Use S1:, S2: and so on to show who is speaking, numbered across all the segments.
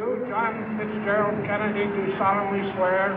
S1: You, John Fitzgerald Kennedy, do solemnly swear.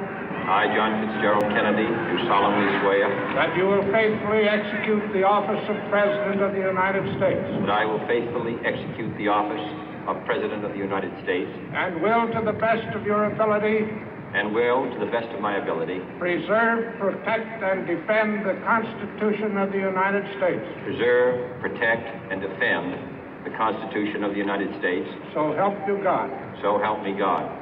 S2: I, John Fitzgerald Kennedy, do solemnly swear.
S1: That you will faithfully execute the office of President of the United States.
S2: That I will faithfully execute the office of President of the United States.
S1: And will, to the best of your ability.
S2: And will, to the best of my ability.
S1: Preserve, protect, and defend the Constitution of the United States.
S2: Preserve, protect, and defend the Constitution of the United States.
S1: So help you God.
S2: So help me God.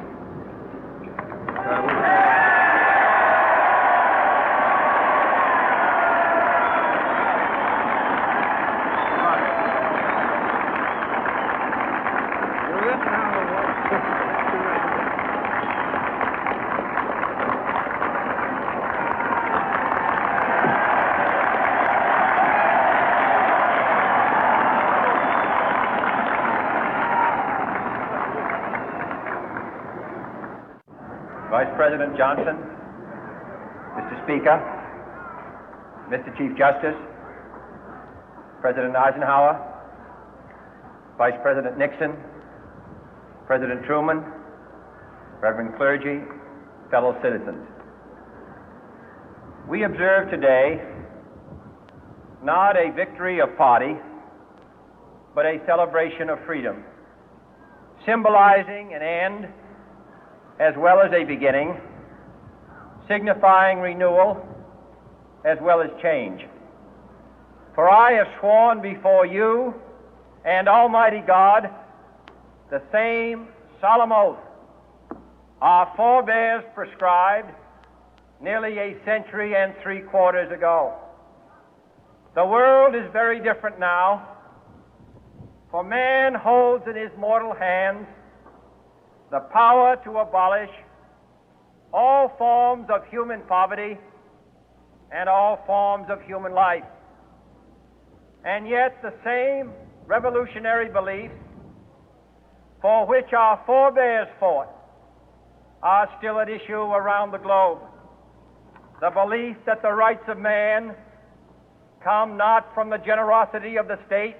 S3: Vice President Johnson, Mr. Speaker, Mr. Chief Justice, President Eisenhower, Vice President Nixon, President Truman, Reverend clergy, fellow citizens. We observe today not a victory of party, but a celebration of freedom, symbolizing an end as well as a beginning, signifying renewal as well as change. For I have sworn before you and Almighty God the same solemn oath our forebears prescribed nearly a century and 3/4 ago. The world is very different now, for man holds in his mortal hands the power to abolish all forms of human poverty and all forms of human life. And yet the same revolutionary beliefs for which our forebears fought are still at issue around the globe. The belief that the rights of man come not from the generosity of the state,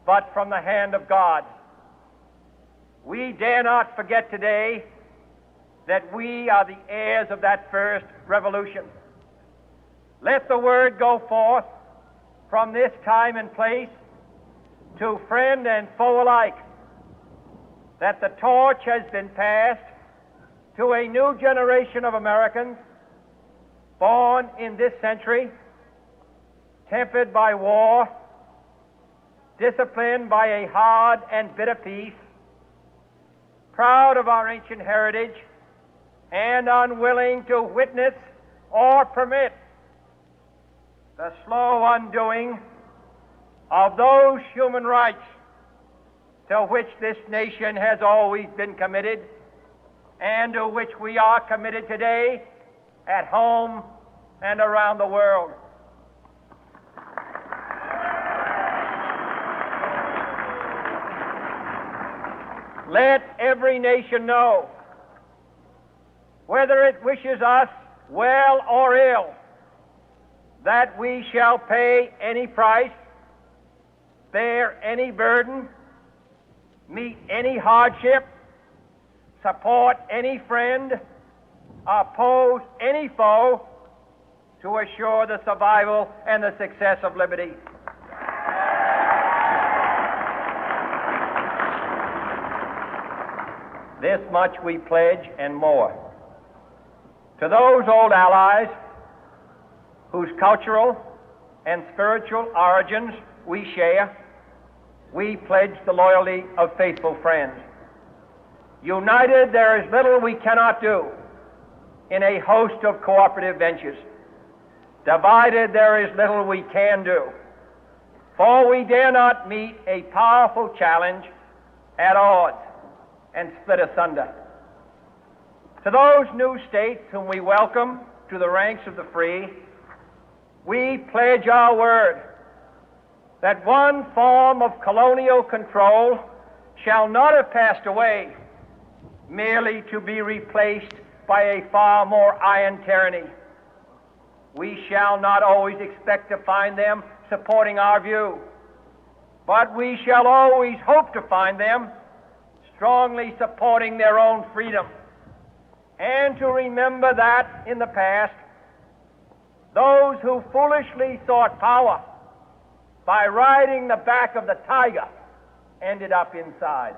S3: but from the hand of God. We dare not forget today that we are the heirs of that first revolution. Let the word go forth from this time and place to friend and foe alike that the torch has been passed to a new generation of Americans born in this century, tempered by war, disciplined by a hard and bitter peace, proud of our ancient heritage, and unwilling to witness or permit the slow undoing of those human rights to which this nation has always been committed and to which we are committed today at home and around the world. Let every nation know, whether it wishes us well or ill, that we shall pay any price, bear any burden, meet any hardship, support any friend, oppose any foe to assure the survival and the success of liberty. This much we pledge and more. To those old allies whose cultural and spiritual origins we share, we pledge the loyalty of faithful friends. United, there is little we cannot do in a host of cooperative ventures. Divided, there is little we can do, for we dare not meet a powerful challenge at odds and split asunder. To those new states whom we welcome to the ranks of the free, we pledge our word that one form of colonial control shall not have passed away merely to be replaced by a far more iron tyranny. We shall not always expect to find them supporting our view, but we shall always hope to find them strongly supporting their own freedom, and to remember that in the past, those who foolishly sought power by riding the back of the tiger ended up inside.